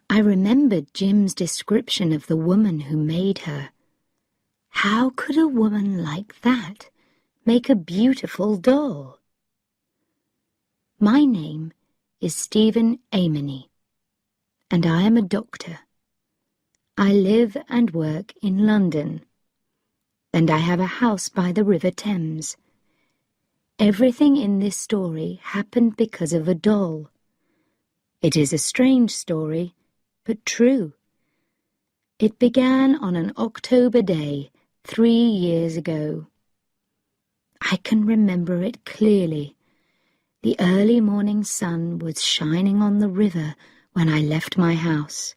I remembered Jim's description of the woman who made her. How could a woman like that make a beautiful doll? My name is Stephen Amory, and I am a doctor. I live and work in London, and I have a house by the River Thames. Everything in this story happened because of a doll. It is a strange story, but true. It began on an October day 3 years ago. I can remember it clearly. The early morning sun was shining on the river when I left my house.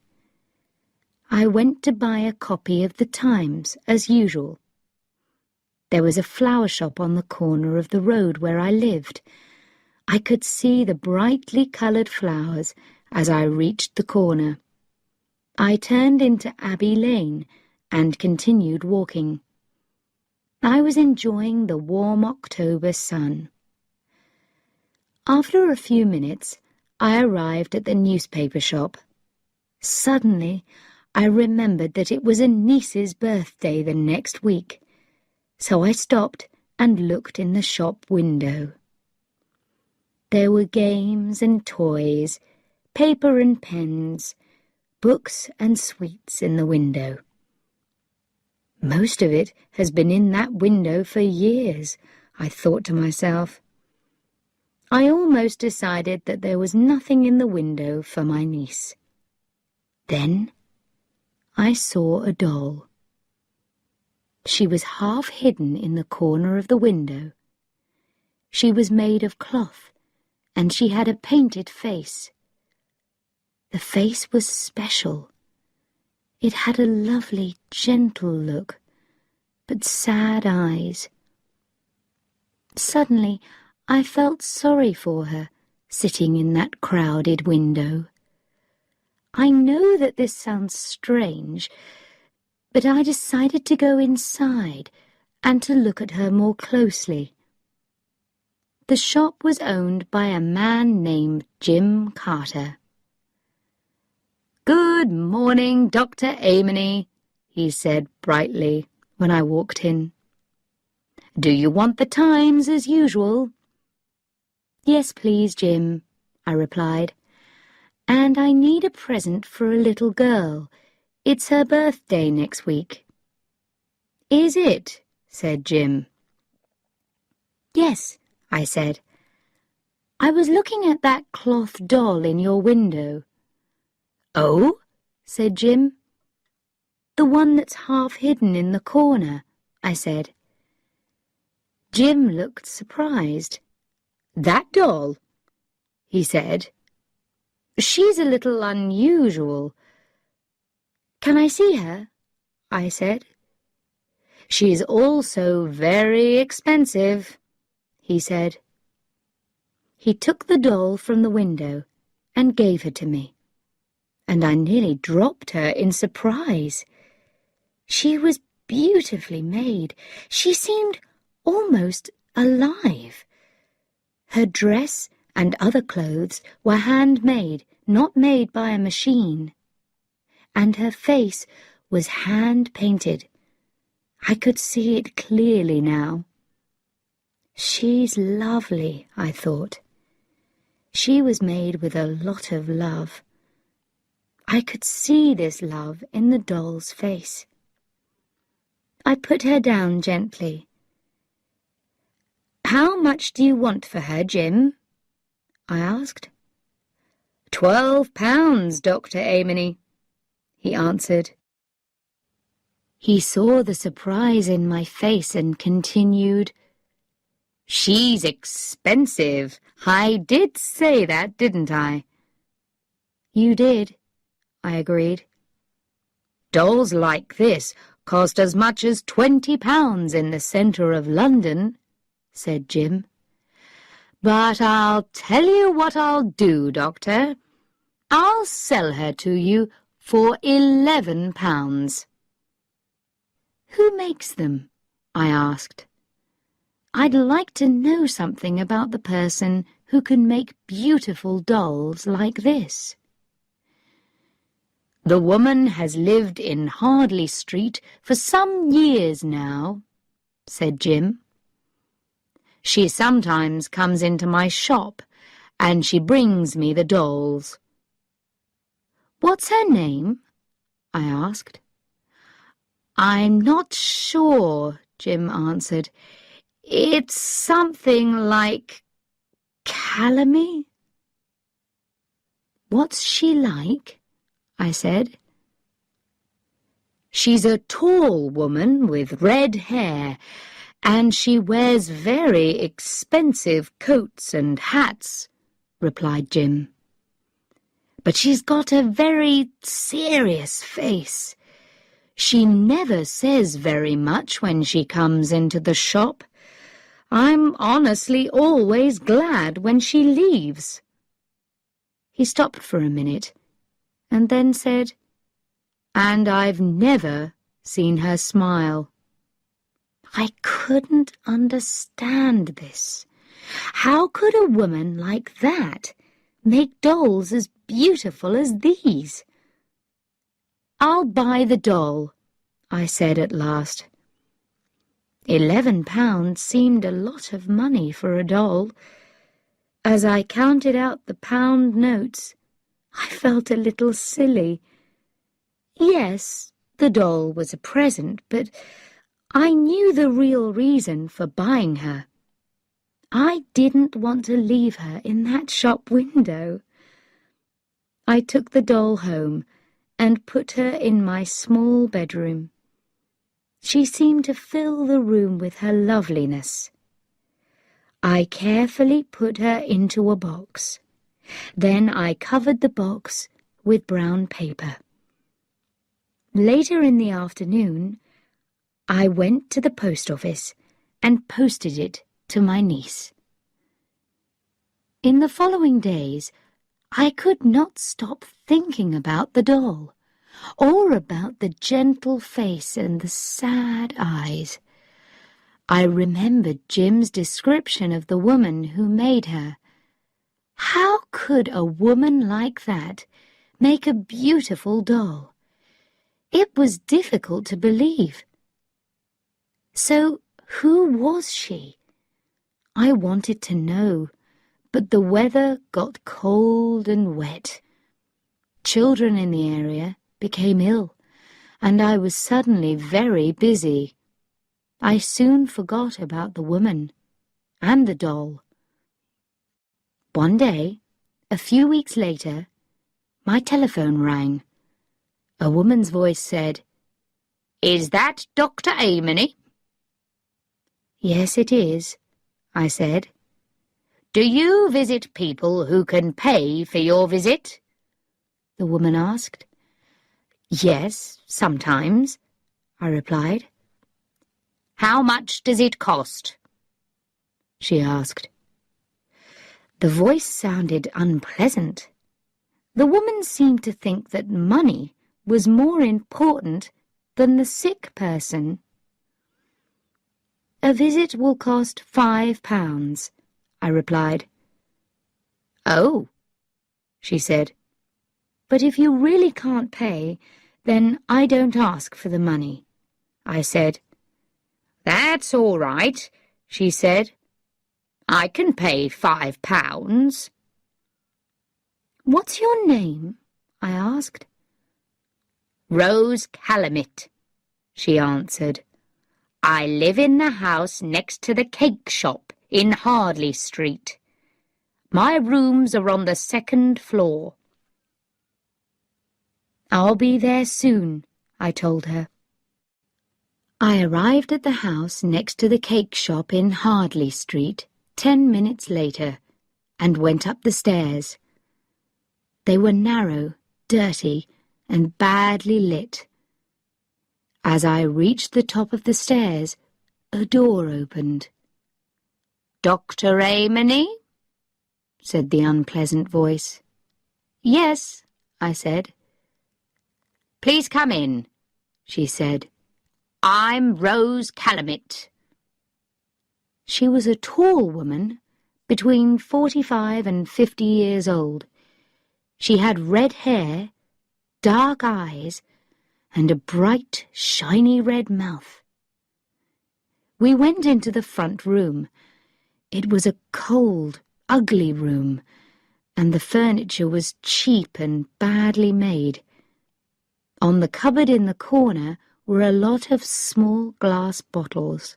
I went to buy a copy of the Times, as usual. There was a flower shop on the corner of the road where I lived. I could see the brightly coloured flowers as I reached the corner. I turned into Abbey Lane and continued walking. I was enjoying the warm October sun. After a few minutes, I arrived at the newspaper shop. Suddenly, I remembered that it was a niece's birthday the next week, so I stopped and looked in the shop window. There were games and toys, paper and pens, books and sweets in the window. Most of it has been in that window for years, I thought to myself. I almost decided that there was nothing in the window for my niece. Then I saw a doll. She was half hidden in the corner of the window. She was made of cloth, and she had a painted face. The face was special. It had a lovely, gentle look, but sad eyes. Suddenly, I felt sorry for her, sitting in that crowded window. I know that this sounds strange, but I decided to go inside and to look at her more closely. The shop was owned by a man named Jim Carter. "Good morning, Dr. Amory," he said brightly when I walked in. "Do you want the Times as usual?" "Yes, please, Jim," I replied. "And I need a present for a little girl. It's her birthday next week." "Is it?" said Jim. "Yes," I said. "I was looking at that cloth doll in your window." "Oh?" said Jim. "The one that's half hidden in the corner," I said. Jim looked surprised. "That doll?" he said. "She's a little unusual." "Can I see her?" I said. "She's also very expensive," he said. He took the doll from the window and gave her to me, and I nearly dropped her in surprise. She was beautifully made. She seemed almost alive. Her dress and other clothes were handmade, not made by a machine. And her face was hand-painted. I could see it clearly now. She's lovely, I thought. She was made with a lot of love. I could see this love in the doll's face. I put her down gently. "How much do you want for her, Jim?" I asked. £12, Dr. Amory," he answered. He saw the surprise in my face and continued, "She's expensive. I did say that, didn't I?" "You did," I agreed. "Dolls like this cost as much as £20 in the centre of London," said Jim. "But I'll tell you what I'll do, Doctor. I'll sell her to you for £11. "Who makes them?" I asked. "I'd like to know something about the person who can make beautiful dolls like this." "The woman has lived in Hardley Street for some years now," said Jim. "She sometimes comes into my shop, and she brings me the dolls." "What's her name?" I asked. "I'm not sure," Jim answered. "It's something like Calamy." "What's she like?" I said. "She's a tall woman with red hair, and she wears very expensive coats and hats," replied Jim. "But she's got a very serious face. She never says very much when she comes into the shop. I'm honestly always glad when she leaves." He stopped for a minute, and then said, "And I've never seen her smile." I couldn't understand this. How could a woman like that make dolls as beautiful as these? "I'll buy the doll," I said at last. £11 seemed a lot of money for a doll. As I counted out the pound notes, I felt a little silly. Yes, the doll was a present, but I knew the real reason for buying her. I didn't want to leave her in that shop window. I took the doll home and put her in my small bedroom. She seemed to fill the room with her loveliness. I carefully put her into a box. Then I covered the box with brown paper. Later in the afternoon, I went to the post office and posted it to my niece. In the following days, I could not stop thinking about the doll, or about the gentle face and the sad eyes. I remembered Jim's description of the woman who made her. How could a woman like that make a beautiful doll? It was difficult to believe. So who was she? I wanted to know, but the weather got cold and wet. Children in the area became ill, and I was suddenly very busy. I soon forgot about the woman and the doll. One day, a few weeks later, my telephone rang. A woman's voice said, "Is that Dr. Amory?" "Yes, it is," I said. "Do you visit people who can pay for your visit?" the woman asked. "Yes, sometimes," I replied. "How much does it cost?" she asked. The voice sounded unpleasant. The woman seemed to think that money was more important than the sick person. "A visit will cost £5, I replied. "Oh," she said. "But if you really can't pay, then I don't ask for the money," I said. "That's all right," she said. "I can pay £5. "What's your name?" I asked. "Rose Calamit," she answered. "I live in the house next to the cake shop in Hardley Street. My rooms are on the 2nd floor. "I'll be there soon," I told her. I arrived at the house next to the cake shop in Hardley Street 10 minutes later and went up the stairs. They were narrow, dirty, and badly lit. As I reached the top of the stairs, a door opened. "Dr. Amory?" said the unpleasant voice. "Yes," I said. "Please come in," she said. "I'm Rose Calamit." She was a tall woman, between 45 and 50 years old. She had red hair, dark eyes and a bright, shiny red mouth. We went into the front room. It was a cold, ugly room, and the furniture was cheap and badly made. On the cupboard in the corner were a lot of small glass bottles.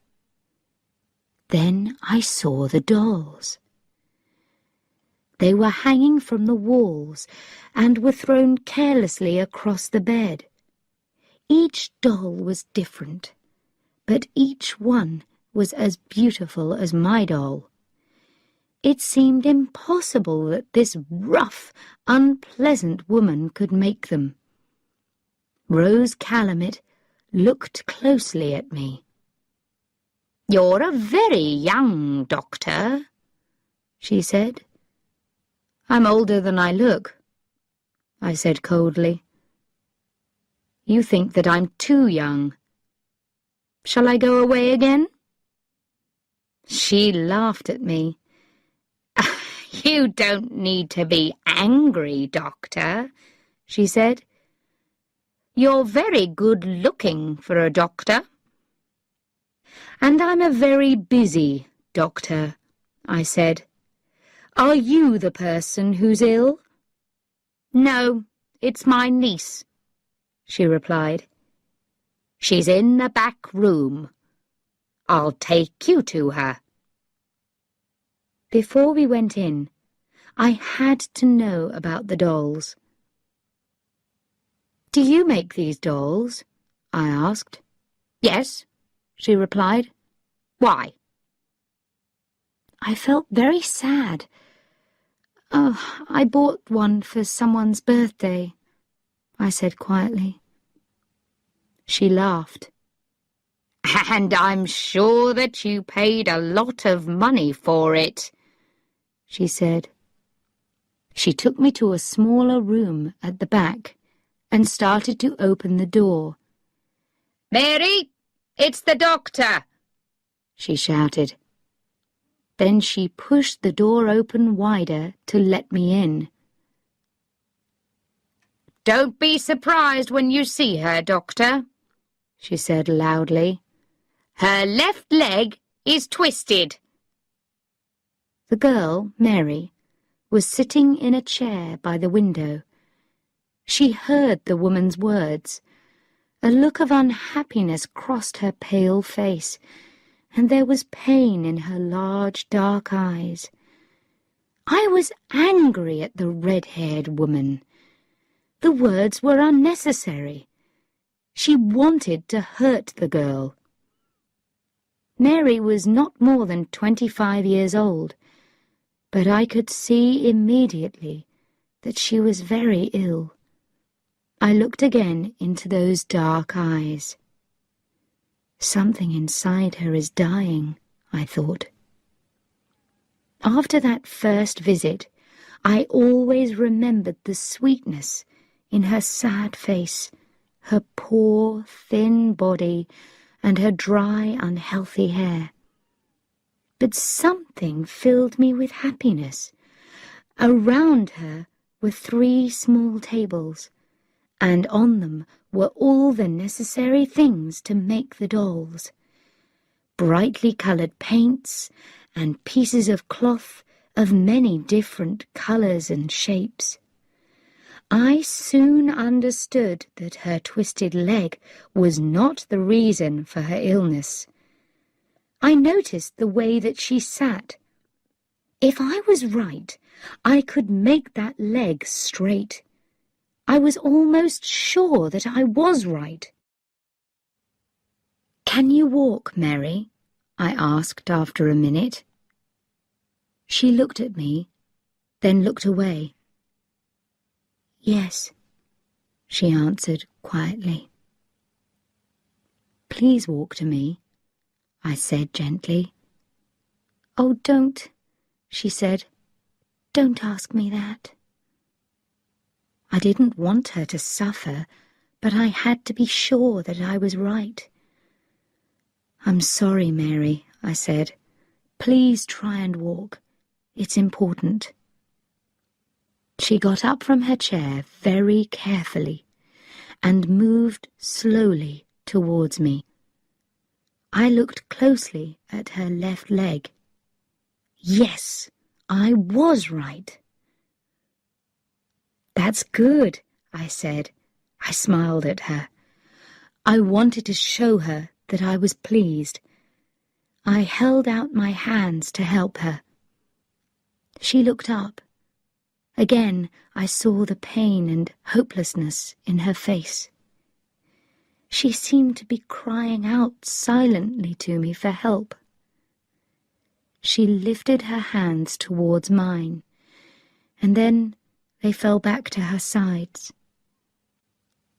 Then I saw the dolls. They were hanging from the walls and were thrown carelessly across the bed. Each doll was different, but each one was as beautiful as my doll. It seemed impossible that this rough, unpleasant woman could make them. Rose Calamit looked closely at me. "You're a very young doctor," she said. "I'm older than I look," I said coldly. "You think that I'm too young. Shall I go away again?" She laughed at me. "You don't need to be angry, Doctor," she said. "You're very good-looking for a doctor." "And I'm a very busy doctor," I said. "Are you the person who's ill?" "No, it's my niece," she replied. "She's in the back room. I'll take you to her." Before we went in, I had to know about the dolls. "Do you make these dolls?" I asked. "Yes," she replied. "Why?" I felt very sad. "Oh, I bought one for someone's birthday," I said quietly. She laughed. "And I'm sure that you paid a lot of money for it," she said. She took me to a smaller room at the back and started to open the door. "Mary, it's the doctor," she shouted. Then she pushed the door open wider to let me in. "Don't be surprised when you see her, Doctor," she said loudly. "Her left leg is twisted." The girl, Mary, was sitting in a chair by the window. She heard the woman's words. A look of unhappiness crossed her pale face, and there was pain in her large dark eyes. I was angry at the red-haired woman. The words were unnecessary. She wanted to hurt the girl. Mary was not more than 25 years old, but I could see immediately that she was very ill. I looked again into those dark eyes. Something inside her is dying, I thought. After that first visit, I always remembered the sweetness in her sad face, her poor, thin body, and her dry, unhealthy hair. But something filled me with happiness. Around her were 3 small tables, and on them were all the necessary things to make the dolls. Brightly coloured paints and pieces of cloth of many different colours and shapes. I soon understood that her twisted leg was not the reason for her illness. I noticed the way that she sat. If I was right, I could make that leg straight. I was almost sure that I was right. "Can you walk, Mary?" I asked after a minute. She looked at me, then looked away. "Yes," she answered quietly. "Please walk to me," I said gently. "Oh, don't," she said. "Don't ask me that." I didn't want her to suffer, but I had to be sure that I was right. "I'm sorry, Mary," I said. "Please try and walk. It's important." She got up from her chair very carefully and moved slowly towards me. I looked closely at her left leg. Yes, I was right. "That's good," I said. I smiled at her. I wanted to show her that I was pleased. I held out my hands to help her. She looked up. Again, I saw the pain and hopelessness in her face. She seemed to be crying out silently to me for help. She lifted her hands towards mine, and then they fell back to her sides.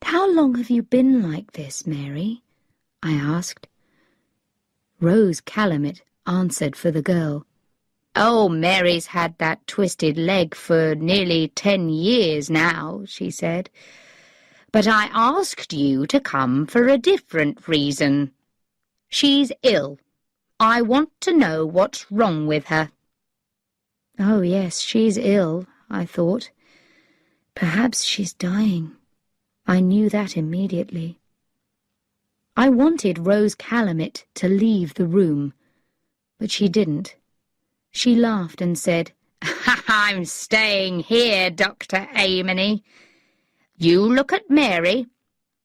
"How long have you been like this, Mary?" I asked. Rose Calumet answered for the girl. "Oh, Mary's had that twisted leg for nearly 10 years now," she said. "But I asked you to come for a different reason. She's ill. I want to know what's wrong with her." Oh, yes, she's ill, I thought. Perhaps she's dying. I knew that immediately. I wanted Rose Calumet to leave the room, but she didn't. She laughed and said, "I'm staying here, Dr. Amory. You look at Mary,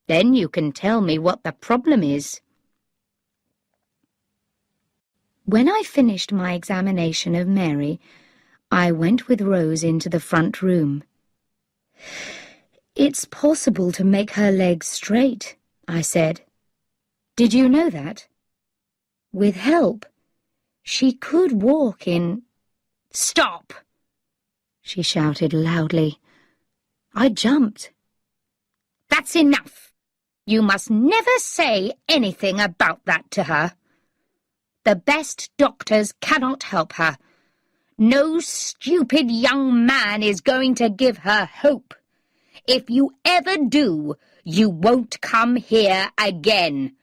then you can tell me what the problem is." When I finished my examination of Mary, I went with Rose into the front room. "It's possible to make her legs straight," I said. "Did you know that? With help, she could walk in—" "Stop!" she shouted loudly. I jumped. "That's enough. You must never say anything about that to her. The best doctors cannot help her. No stupid young man is going to give her hope. If you ever do, you won't come here again.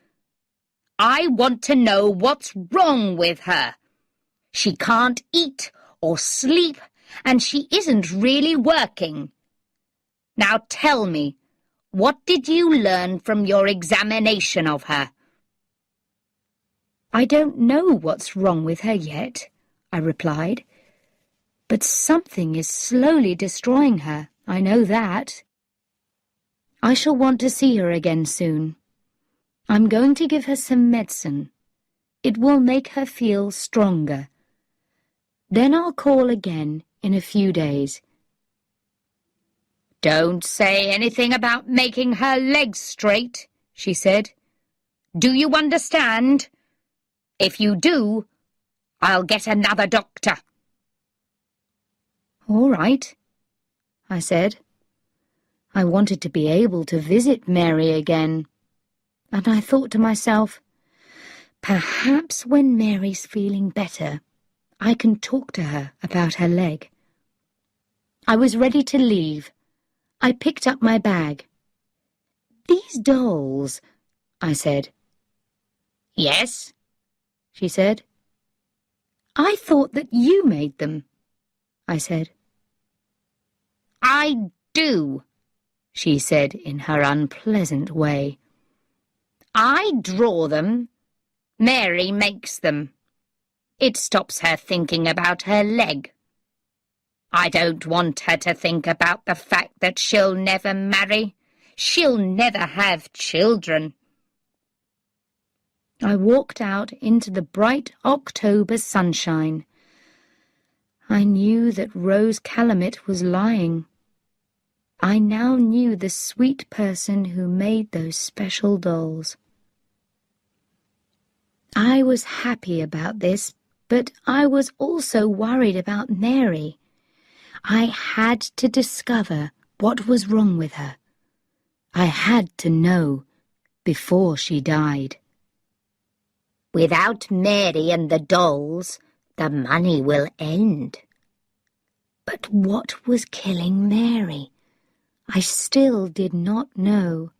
I want to know what's wrong with her. She can't eat or sleep, and she isn't really working. Now tell me, what did you learn from your examination of her?" "I don't know what's wrong with her yet," I replied. "But something is slowly destroying her, I know that. I shall want to see her again soon. I'm going to give her some medicine. It will make her feel stronger. Then I'll call again in a few days." "Don't say anything about making her legs straight," she said. "Do you understand? If you do, I'll get another doctor." "All right," I said. I wanted to be able to visit Mary again, and I thought to myself, perhaps when Mary's feeling better, I can talk to her about her leg. I was ready to leave. I picked up my bag. "These dolls," I said. "Yes," she said. "I thought that you made them," I said. "I do," she said in her unpleasant way. "I draw them. Mary makes them. It stops her thinking about her leg. I don't want her to think about the fact that she'll never marry. She'll never have children." I walked out into the bright October sunshine. I knew that Rose Calumet was lying. I now knew the sweet person who made those special dolls. I was happy about this, but I was also worried about Mary. I had to discover what was wrong with her. I had to know before she died. "Without Mary and the dolls, the money will end." But what was killing Mary? I still did not know.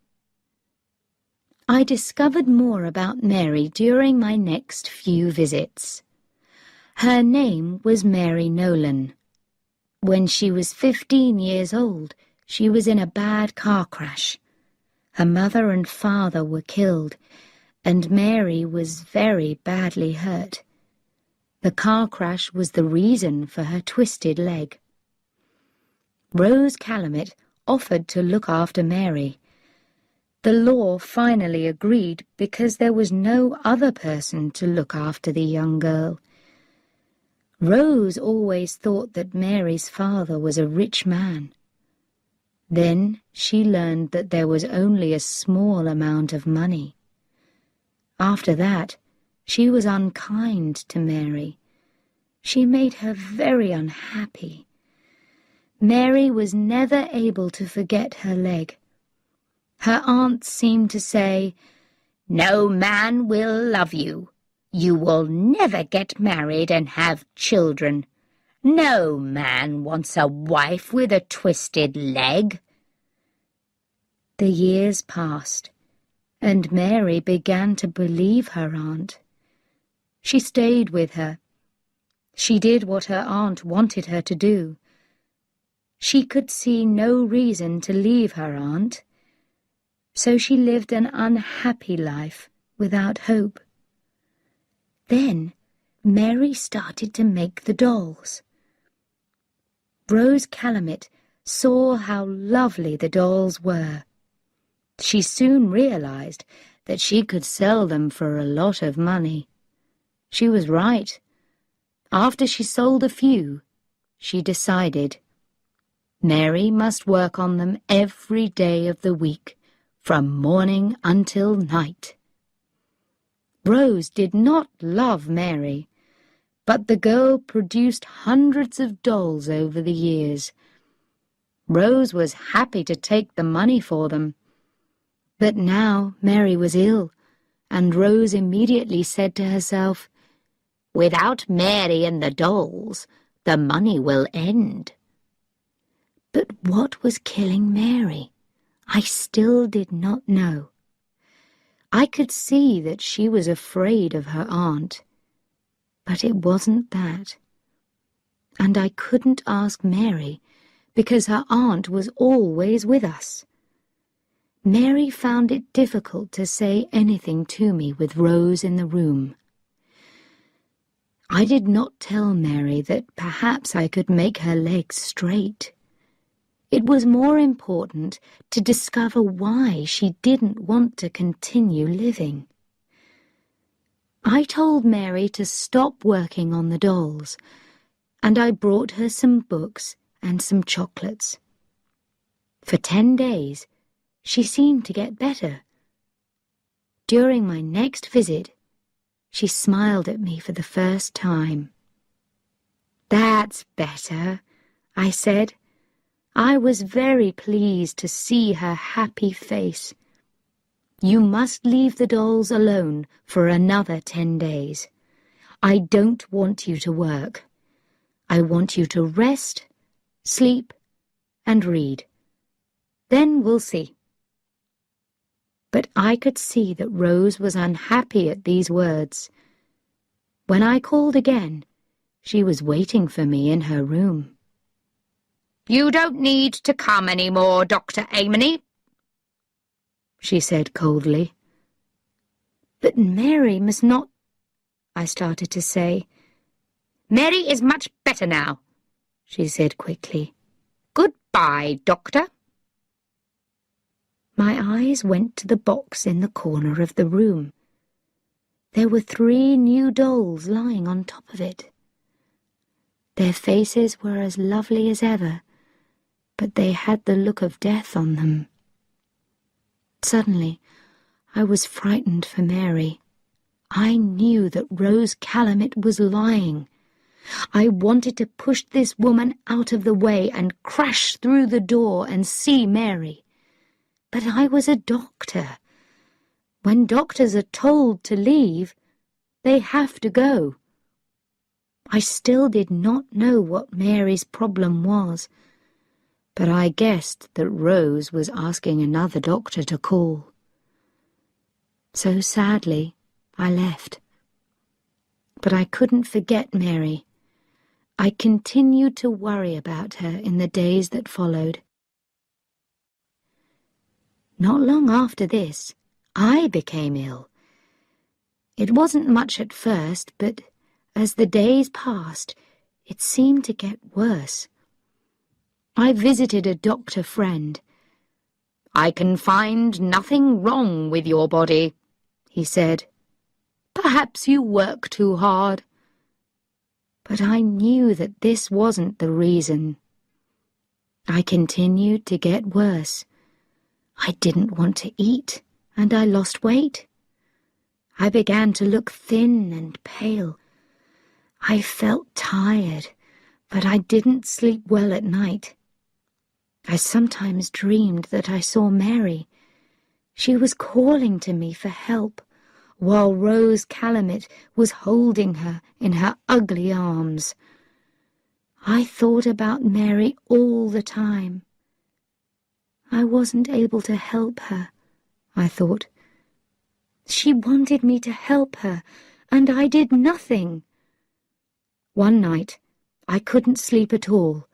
I discovered more about Mary during my next few visits. Her name was Mary Nolan. When she was 15 years old, she was in a bad car crash. Her mother and father were killed, and Mary was very badly hurt. The car crash was the reason for her twisted leg. Rose Calumet offered to look after Mary. The law finally agreed because there was no other person to look after the young girl. Rose always thought that Mary's father was a rich man. Then she learned that there was only a small amount of money. After that, she was unkind to Mary. She made her very unhappy. Mary was never able to forget her leg. Her aunt seemed to say, "No man will love you. You will never get married and have children. No man wants a wife with a twisted leg." The years passed, and Mary began to believe her aunt. She stayed with her. She did what her aunt wanted her to do. She could see no reason to leave her aunt, so she lived an unhappy life without hope. Then Mary started to make the dolls. Rose Calumet saw how lovely the dolls were. She soon realized that she could sell them for a lot of money. She was right. After she sold a few, she decided Mary must work on them every day of the week, from morning until night. Rose did not love Mary, but the girl produced hundreds of dolls over the years. Rose was happy to take the money for them. But now Mary was ill, and Rose immediately said to herself, "Without Mary and the dolls, the money will end." But what was killing Mary? I still did not know. I could see that she was afraid of her aunt, but it wasn't that. And I couldn't ask Mary, because her aunt was always with us. Mary found it difficult to say anything to me with Rose in the room. I did not tell Mary that perhaps I could make her legs straight. It was more important to discover why she didn't want to continue living. I told Mary to stop working on the dolls, and I brought her some books and some chocolates. For 10 days, she seemed to get better. During my next visit, she smiled at me for the first time. "That's better," I said. I was very pleased to see her happy face. "You must leave the dolls alone for another 10 days. I don't want you to work. I want you to rest, sleep, and read. Then we'll see." But I could see that Rose was unhappy at these words. When I called again, she was waiting for me in her room. "You don't need to come any more, Dr. Amory," she said coldly. "But Mary must not—" I started to say. "Mary is much better now," she said quickly. "Goodbye, Doctor." My eyes went to the box in the corner of the room. There were 3 new dolls lying on top of it. Their faces were as lovely as ever, but they had the look of death on them. Suddenly, I was frightened for Mary. I knew that Rose Calumet was lying. I wanted to push this woman out of the way and crash through the door and see Mary. But I was a doctor. When doctors are told to leave, they have to go. I still did not know what Mary's problem was, but I guessed that Rose was asking another doctor to call. So sadly, I left. But I couldn't forget Mary. I continued to worry about her in the days that followed. Not long after this, I became ill. It wasn't much at first, but as the days passed, it seemed to get worse. I visited a doctor friend. "I can find nothing wrong with your body," he said. "Perhaps you work too hard." But I knew that this wasn't the reason. I continued to get worse. I didn't want to eat, and I lost weight. I began to look thin and pale. I felt tired, but I didn't sleep well at night. I sometimes dreamed that I saw Mary. She was calling to me for help, while Rose Calumet was holding her in her ugly arms. I thought about Mary all the time. I wasn't able to help her, I thought. She wanted me to help her, and I did nothing. One night, I couldn't sleep at all.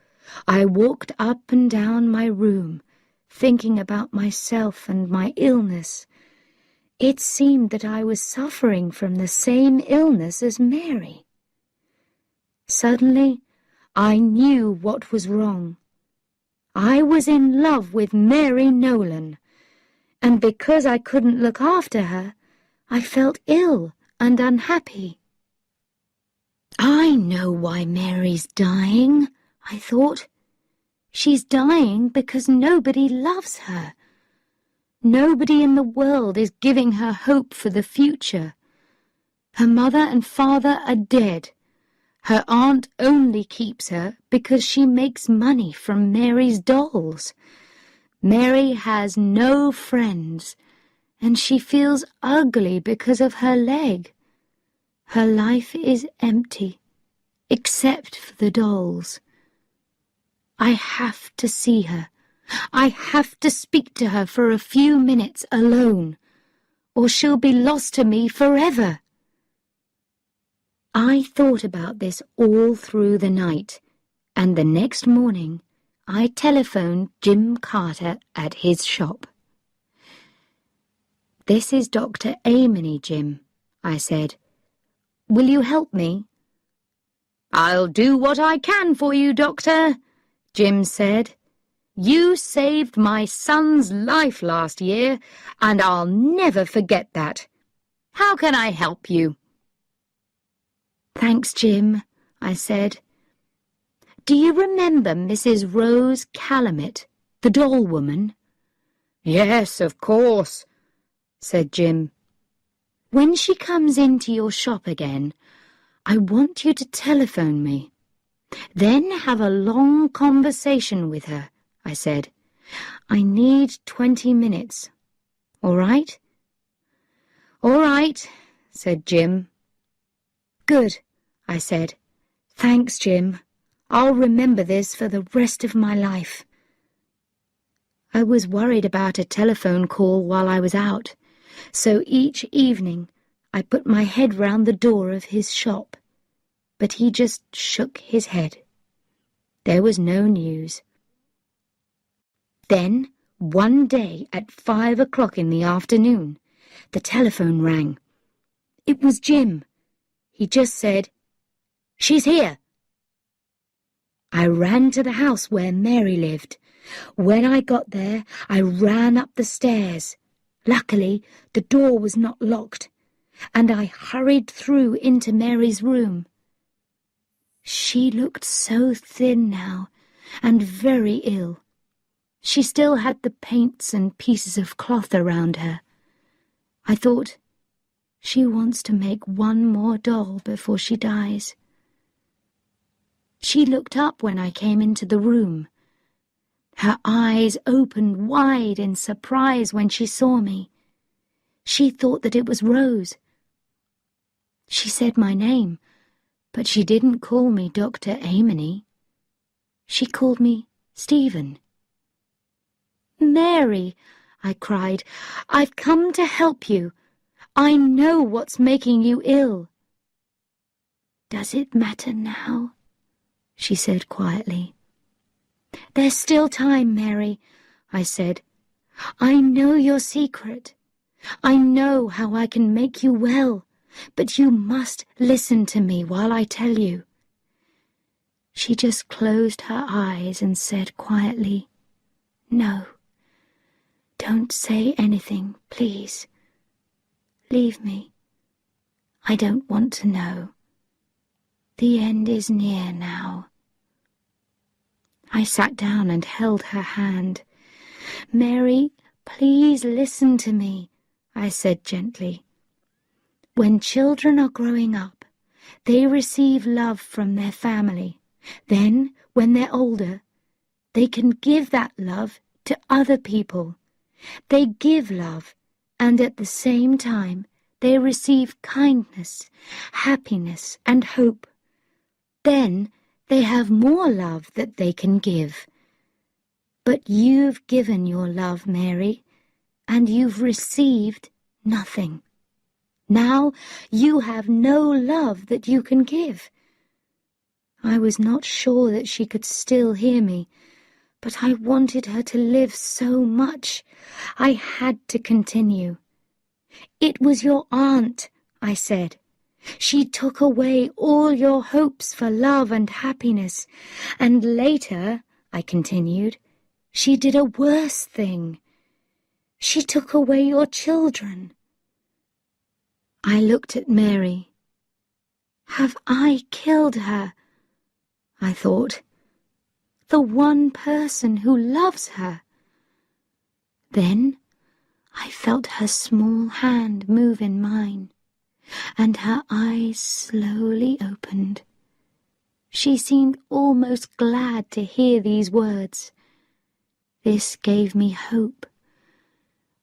I walked up and down my room, thinking about myself and my illness. It seemed that I was suffering from the same illness as Mary. Suddenly, I knew what was wrong. I was in love with Mary Nolan, and because I couldn't look after her, I felt ill and unhappy. I know why Mary's dying, I thought. She's dying because nobody loves her. Nobody in the world is giving her hope for the future. Her mother and father are dead. Her aunt only keeps her because she makes money from Mary's dolls. Mary has no friends, and she feels ugly because of her leg. Her life is empty, except for the dolls. I have to see her. I have to speak to her for a few minutes alone, or she'll be lost to me forever. I thought about this all through the night, and the next morning I telephoned Jim Carter at his shop. "This is Dr. Amory, Jim," I said. "Will you help me?" "I'll do what I can for you, Doctor," Jim said. "You saved my son's life last year, and I'll never forget that. How can I help you?" "Thanks, Jim," I said. "Do you remember Mrs. Rose Calumet, the doll woman?" "Yes, of course," said Jim. "When she comes into your shop again, I want you to telephone me. Then have a long conversation with her," I said. "I need 20 minutes. All right?" "All right," said Jim. "Good," I said. "Thanks, Jim. I'll remember this for the rest of my life." I was worried about a telephone call while I was out, so each evening I put my head round the door of his shop, but he just shook his head. There was no news. Then, one day at 5 o'clock in the afternoon, the telephone rang. It was Jim. He just said, "She's here." I ran to the house where Mary lived. When I got there, I ran up the stairs. Luckily, the door was not locked, and I hurried through into Mary's room. She looked so thin now, and very ill. She still had the paints and pieces of cloth around her. I thought, she wants to make one more doll before she dies. She looked up when I came into the room. Her eyes opened wide in surprise when she saw me. She thought that it was Rose. She said my name, but she didn't call me Dr. Amory. She called me Stephen. "Mary," I cried, "I've come to help you. I know what's making you ill." "Does it matter now?" she said quietly. "There's still time, Mary," I said. I know your secret. I know how I can make you well, but you must listen to me while I tell you." She just closed her eyes and said quietly, "No, don't say anything, please. Leave me. I don't want to know. The end is near now." I sat down and held her hand. "Mary, please listen to me," I said gently. "When children are growing up, they receive love from their family. Then, when they're older, they can give that love to other people. They give love, and at the same time, they receive kindness, happiness, and hope. Then they have more love that they can give. But you've given your love, Mary, and you've received nothing. Now you have no love that you can give." I was not sure that she could still hear me, but I wanted her to live so much. I had to continue. "It was your aunt," I said. "She took away all your hopes for love and happiness, and later," I continued, "she did a worse thing. She took away your children." I looked at Mary. Have I killed her? I thought. The one person who loves her. Then I felt her small hand move in mine, and her eyes slowly opened. She seemed almost glad to hear these words. This gave me hope.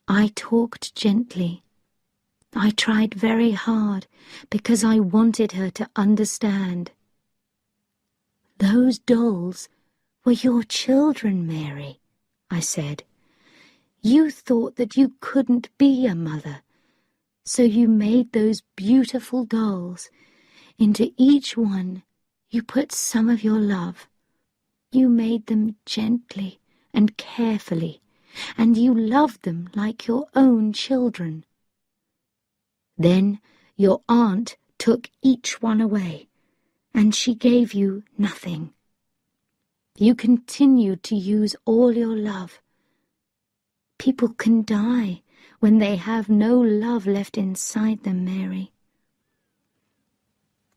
I talked gently. I tried very hard because I wanted her to understand. "Those dolls were your children, Mary," I said. "You thought that you couldn't be a mother, so you made those beautiful dolls. Into each one you put some of your love. You made them gently and carefully, and you loved them like your own children. Then your aunt took each one away, and she gave you nothing. You continued to use all your love. People can die when they have no love left inside them, Mary."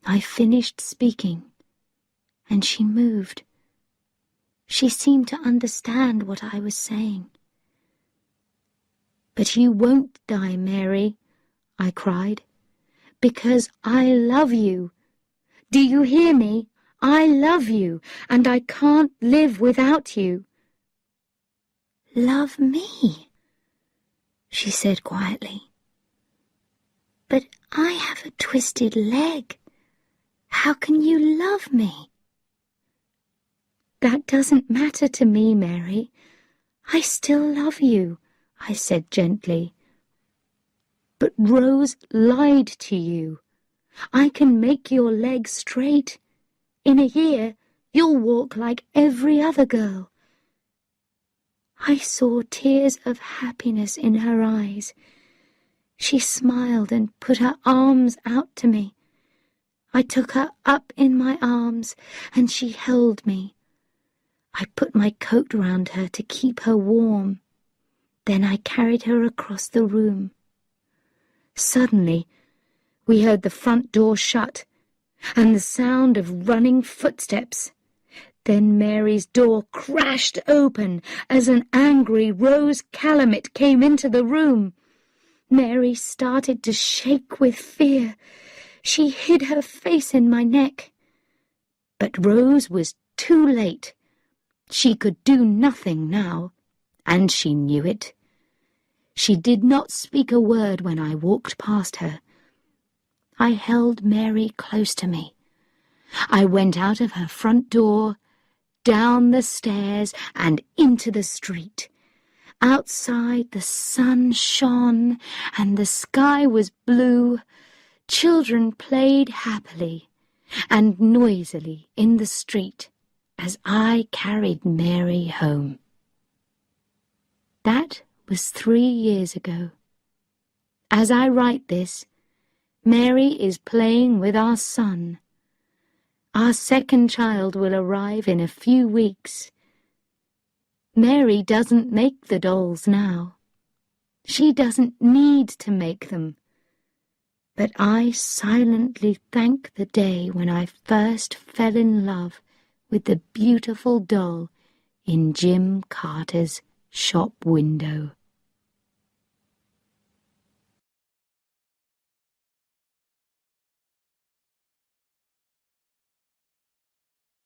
I finished speaking, and she moved. She seemed to understand what I was saying. "But you won't die, Mary," I cried, "because I love you. Do you hear me? I love you, and I can't live without you." "Love me?" she said quietly. "But I have a twisted leg. How can you love me?" "That doesn't matter to me, Mary. I still love you," I said gently. "But Rose lied to you. I can make your leg straight. In a year, you'll walk like every other girl." I saw tears of happiness in her eyes. She smiled and put her arms out to me. I took her up in my arms, and she held me. I put my coat round her to keep her warm. Then I carried her across the room. Suddenly, we heard the front door shut, and the sound of running footsteps. Then Mary's door crashed open as an angry Rose Calamit came into the room. Mary started to shake with fear. She hid her face in my neck. But Rose was too late. She could do nothing now, and she knew it. She did not speak a word when I walked past her. I held Mary close to me. I went out of her front door, down the stairs, and into the street. Outside the sun shone, and the sky was blue. Children played happily and noisily in the street as I carried Mary home. That was 3 years ago. As I write this, Mary is playing with our son. Our second child will arrive in a few weeks. Mary doesn't make the dolls now. She doesn't need to make them. But I silently thank the day when I first fell in love with the beautiful doll in Jim Carter's shop window.